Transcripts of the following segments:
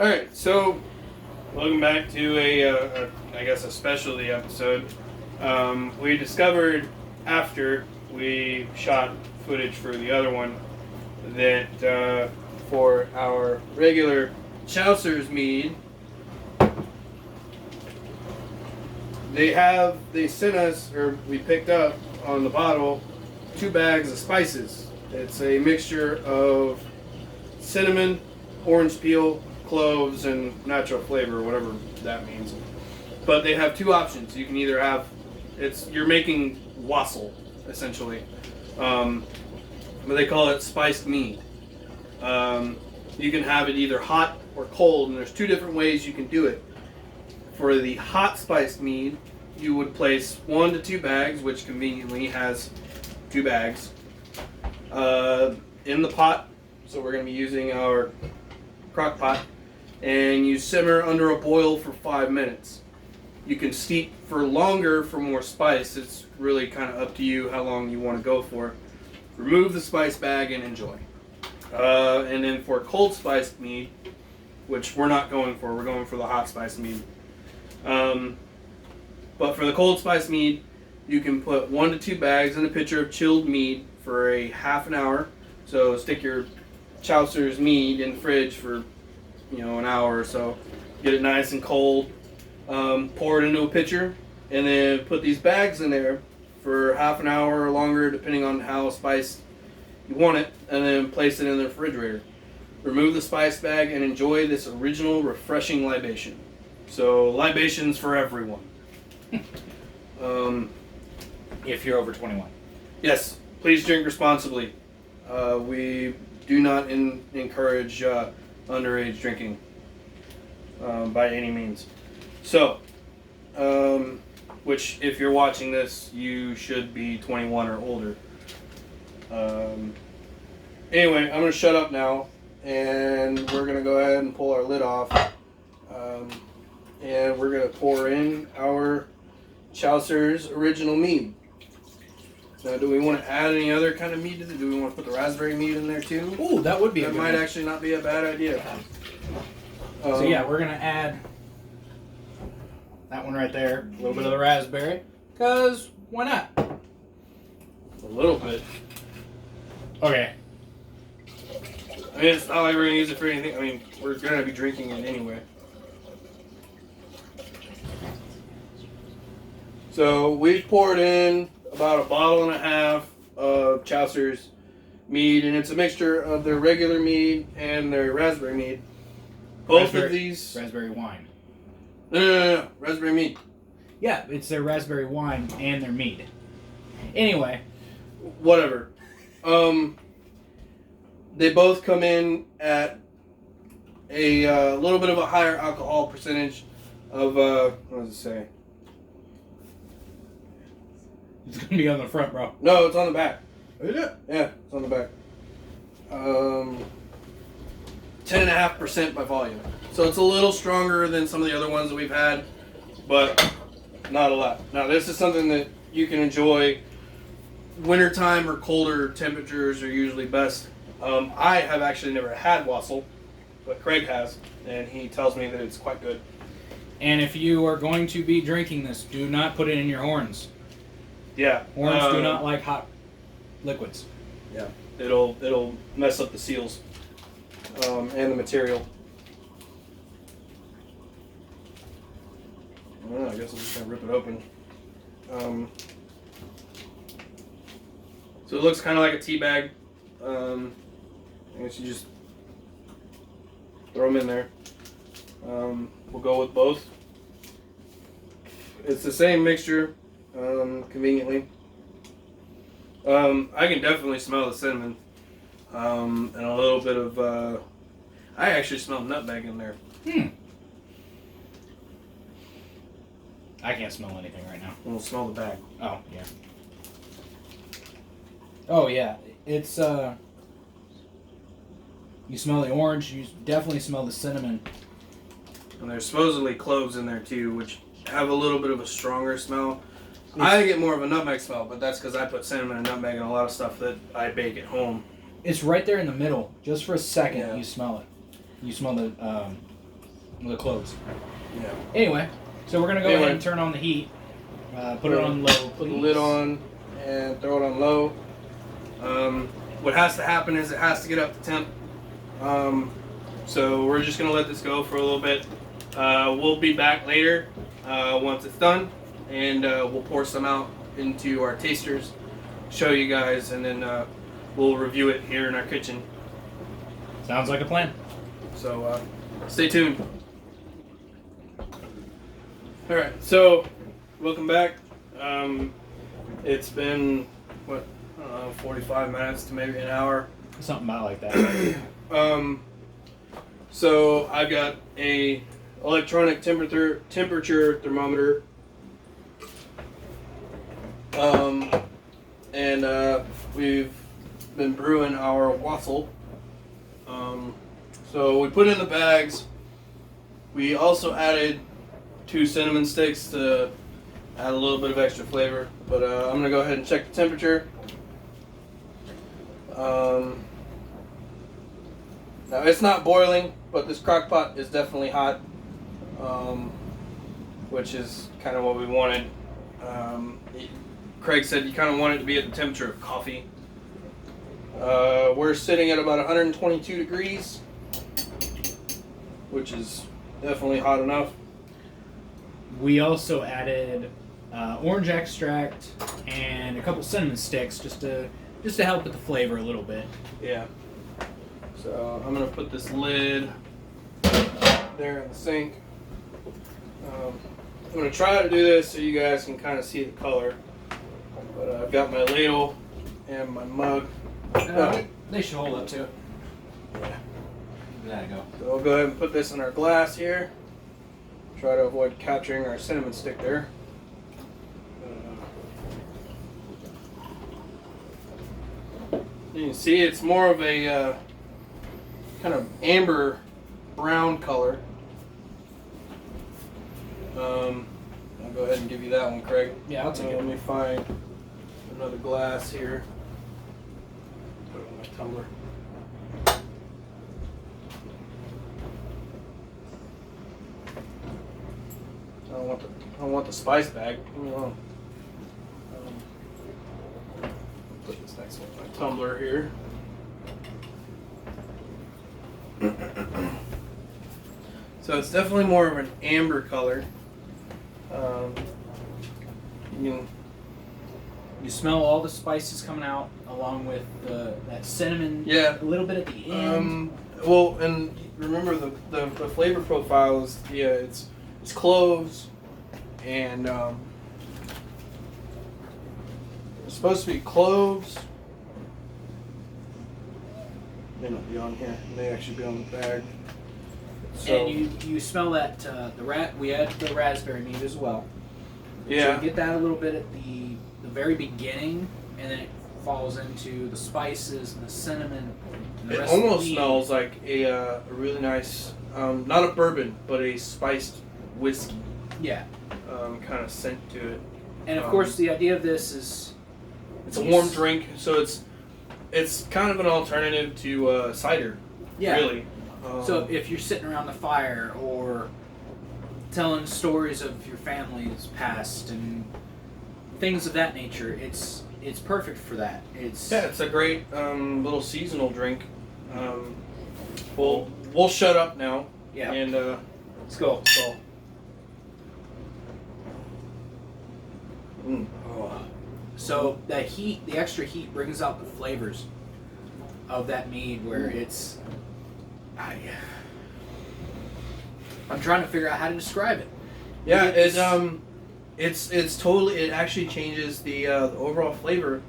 All right, so welcome back to I guess a specialty episode. We discovered after we shot footage for the other one that for our regular Chaucer's mead, they sent us, or we picked up on the bottle, 2 bags of spices. It's a mixture of cinnamon, orange peel, cloves, and natural flavor, whatever that means. But they have 2 options. You can either have, you're making wassail, essentially. But they call it spiced mead. You can have it either hot or cold, and there's 2 different ways you can do it. For the hot spiced mead, you would place 1 to 2 bags, which conveniently has 2 bags, in the pot. So we're going to be using our crock pot, and you simmer under a boil for 5 minutes. You can steep for longer for more spice. It's really kind of up to you how long you want to go for. Remove the spice bag and enjoy. And then for cold spiced mead, which we're not going for, we're going for the hot spiced mead. But for the cold spiced mead, you can put 1 to 2 bags in a pitcher of chilled mead for a half an hour. So stick your Chaucer's mead in the fridge for, an hour or so. Get it nice and cold. Pour it into a pitcher, and then put these bags in there for half an hour or longer, depending on how spiced you want it, and then place it in the refrigerator. Remove the spice bag and enjoy this original, refreshing libation. So, libations for everyone. If you're over 21. Yes, please drink responsibly. We do not encourage underage drinking by any means. So, which if you're watching this, you should be 21 or older. Anyway, I'm going to shut up now, and we're going to go ahead and pull our lid off. And we're going to pour in our Chaucer's original mead. Now, do we want to add any other kind of mead to it? Do we want to put the raspberry mead in there too? Ooh, that would be that might actually not be a bad idea. So yeah, we're going to add that one right there, a little bit of the raspberry, because why not? A little bit. Okay. I mean, it's not like we're going to use it for anything. I mean, we're going to be drinking it anyway. So we've poured in about 1.5 bottles of Chaucer's mead, and it's a mixture of their regular mead and their raspberry mead. Both of these... Raspberry wine. No. Raspberry mead. Yeah, it's their raspberry wine and their mead. Anyway. Whatever. They both come in at a little bit of a higher alcohol percentage of, what does it say? It's going to be on the front, bro. No, it's on the back. Is it? Yeah, it's on the back. 10.5% by volume. So it's a little stronger than some of the other ones that we've had, but not a lot. Now, this is something that you can enjoy. Wintertime or colder temperatures are usually best. I have actually never had Wassail, but Craig has, and he tells me that it's quite good. And if you are going to be drinking this, do not put it in your horns. Yeah. Horns do not like hot liquids. Yeah. It'll mess up the seals and the material. Well, I guess I'm just going to rip it open. So it looks kind of like a tea bag. I guess you just throw them in there. We'll go with both. It's the same mixture, conveniently. I can definitely smell the cinnamon and a little bit of... I actually smell nutmeg in there. I can't smell anything right now. We'll smell the bag. Oh, yeah. Oh, yeah. It's, you smell the orange, you definitely smell the cinnamon. And there's supposedly cloves in there too, which have a little bit of a stronger smell. I get more of a nutmeg smell, but that's because I put cinnamon and nutmeg in a lot of stuff that I bake at home. It's right there in the middle. Just for a second, Yeah. you smell it. You smell the The cloves. Yeah. Anyway, so we're gonna go ahead and turn on the heat. Put it on low, please. Put the lid on and throw it on low. What has to happen is it has to get up to temp. So we're just gonna let this go for a little bit. We'll be back later once it's done, and we'll pour some out into our tasters, show you guys, and then we'll review it here in our kitchen. Sounds like a plan. So stay tuned. All right, so welcome back. It's been 45 minutes to maybe an hour. Something about like that. So I've got a electronic temperature thermometer. And we've been brewing our Wassail. So we put in the bags. We also added 2 cinnamon sticks to add a little bit of extra flavor. But I'm gonna go ahead and check the temperature. Now it's not boiling, but this crock pot is definitely hot, which is kind of what we wanted. Craig said you kind of want it to be at the temperature of coffee. We're sitting at about 122 degrees, which is definitely hot enough. We also added orange extract and a couple cinnamon sticks just to help with the flavor a little bit. Yeah. So I'm gonna put this lid there in the sink. I'm gonna try to do this so you guys can kind of see the color. But I've got my ladle and my mug. They should hold up to it. Yeah. Give that a go. So we'll go ahead and put this in our glass here. Try to avoid capturing our cinnamon stick there. You can see it's more of a kind of amber brown color. I'll go ahead and give you that one, Craig. Yeah, I'll take it. Let me find another glass here. Put it in my tumbler. I don't want the spice bag. Leave me alone. Put this next one in my tumbler here. So it's definitely more of an amber color. You smell all the spices coming out, along with that cinnamon. Yeah. A little bit at the end. Well, and remember the flavor profile is it's cloves and it's supposed to be cloves. May not be on here. It may actually be on the bag. So, and you smell that we add the raspberry mead as well. yeah. So you get that a little bit at the very beginning, and then it falls into the spices and the cinnamon. And the It rest of the almost mead. smells like a really nice, not a bourbon, but a spiced whiskey. Yeah. Kind of scent to it. And of course, the idea of this is It's a warm drink, so it's kind of an alternative to cider. Yeah. Really. So if you're sitting around the fire or telling stories of your family's past and things of that nature, it's perfect for that. It's a great little seasonal drink. We'll shut up now. Yeah. And let's go. So that heat, the extra heat, brings out the flavors of that mead. Where I'm trying to figure out how to describe it. Yeah, it's totally. It actually changes the overall flavor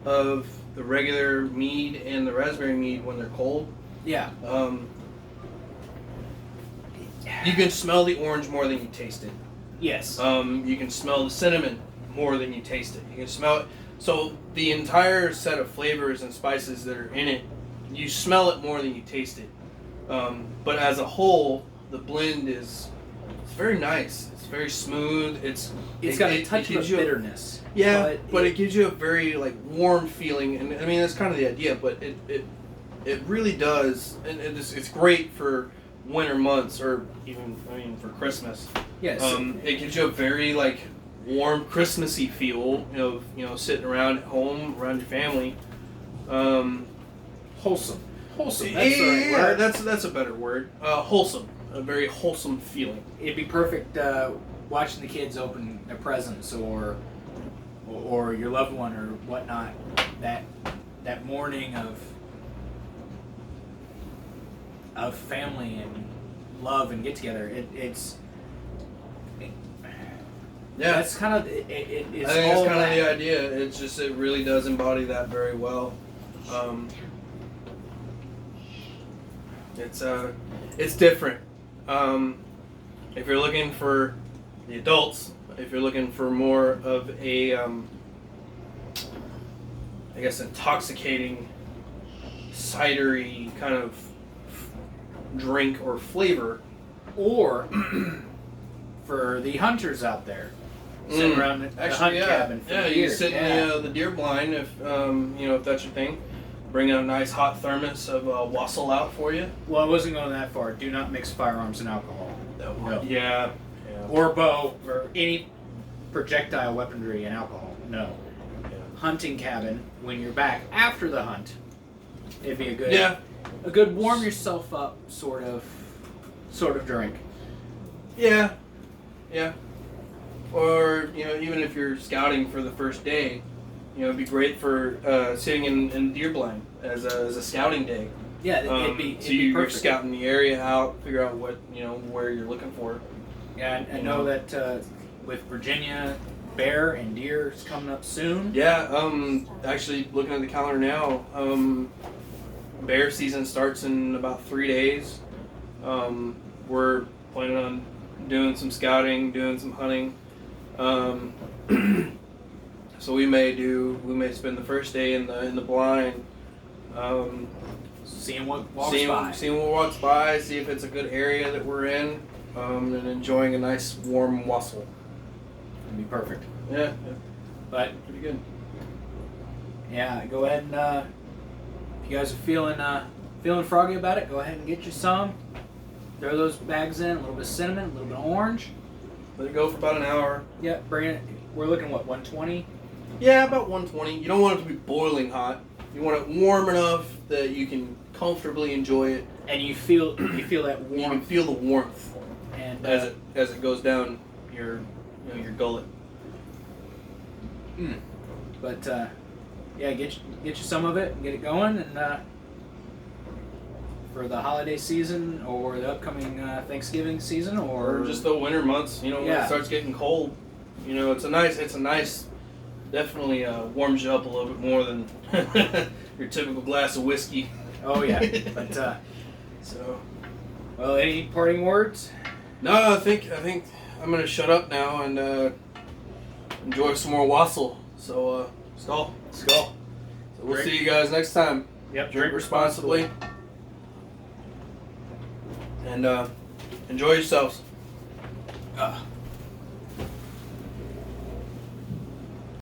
of the regular mead and the raspberry mead when they're cold. Yeah. You can smell the orange more than you taste it. Yes. You can smell the cinnamon more than you taste it. You can smell it. So the entire set of flavors and spices that are in it, you smell it more than you taste it. But as a whole, the blend it's very nice. It's very smooth. It's got a touch of bitterness. Yeah, but it gives you a very warm feeling, and I mean that's kind of the idea. But it really does, and it's great for winter months, or even for Christmas. Yes. It gives you a very like warm Christmassy feel of sitting around at home around your family. Wholesome. That's the right word. That's a better word. Wholesome. A very wholesome feeling. It'd be perfect watching the kids open their presents or your loved one or whatnot. That morning of family and love and get together. That's kind of it. It's I think all it's kind of that. the idea. It's just it really does embody that very well. It's different. If you're looking for the adults, if you're looking for more of a, I guess, intoxicating, cidery kind of drink or flavor, Or for the hunters out there, sitting around the hunt cabin for you deer. sit in the deer blind if if that's your thing. Bring a nice hot thermos of Wassail out for you. Well, I wasn't going that far. Do not mix firearms and alcohol. No. Yeah. Or bow, or any projectile weaponry and alcohol. No. Yeah. Hunting cabin, when you're back after the hunt, it'd be a good warm yourself up sort of drink. Yeah. Or even if you're scouting for the first day, it'd be great for sitting in deer blind as a scouting day. Yeah, it'd be you're perfect. scouting the area out, figure out what where you're looking for. Yeah, I know that with Virginia, bear and deer is coming up soon. Yeah, actually looking at the calendar now, bear season starts in about 3 days. We're planning on doing some scouting, doing some hunting. So we may spend the first day in the blind, Seeing what walks by. seeing what walks by, see if it's a good area that we're in, and enjoying a nice warm Wassail. It'd be perfect. Yeah, But pretty good. yeah, go ahead and if you guys are feeling froggy about it, go ahead and get you some. Throw those bags in, a little bit of cinnamon, a little bit of orange. Let it go for about an hour. Yeah, bring it. We're looking 120. Yeah, about 120. You don't want it to be boiling hot. You want it warm enough that you can comfortably enjoy it. And you feel that You can warmth feel the warmth and as it goes down your gullet. But yeah, get you some of it and get it going, and for the holiday season or the upcoming Thanksgiving season Or just the winter months, when it starts getting cold. It's a nice, definitely warms you up a little bit more than your typical glass of whiskey. Oh yeah, but So, well, any parting words? no, I think I'm gonna shut up now and enjoy some more Wassail. So, skull. Skull. So we'll see you guys next time. Yep. Drink responsibly. And enjoy yourselves.